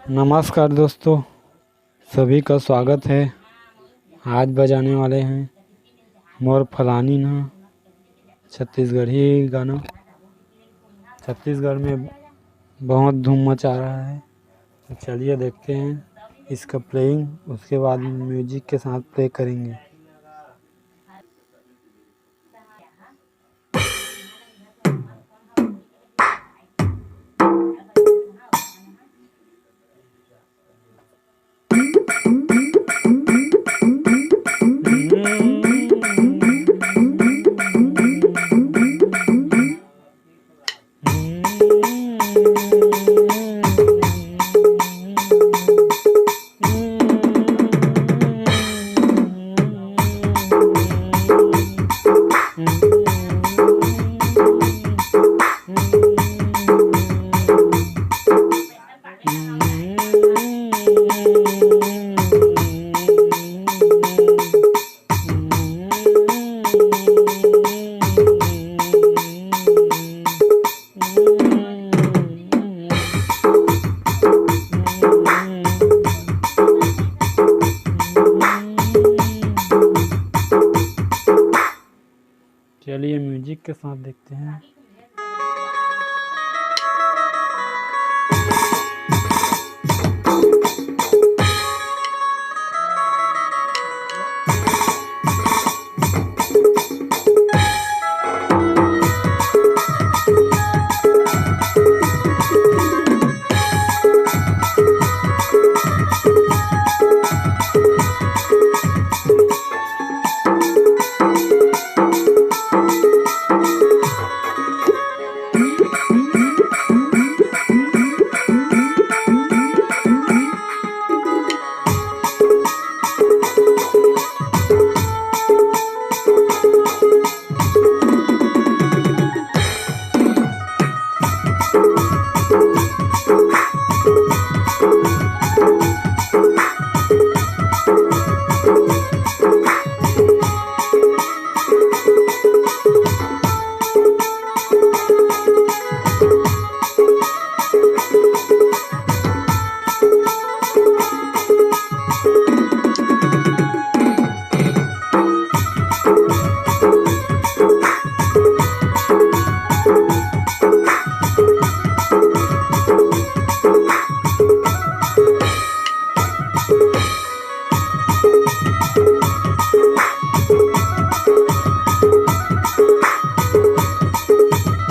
नमस्कार दोस्तों, सभी का स्वागत है। आज बजाने वाले हैं मोर फलानी ना छत्तीसगढ़ी गाना। छत्तीसगढ़ में बहुत धूम मचा रहा है, तो चलिए देखते हैं इसका प्लेइंग, उसके बाद म्यूजिक के साथ प्ले करेंगे। चलिए म्यूजिक के साथ देखते हैं।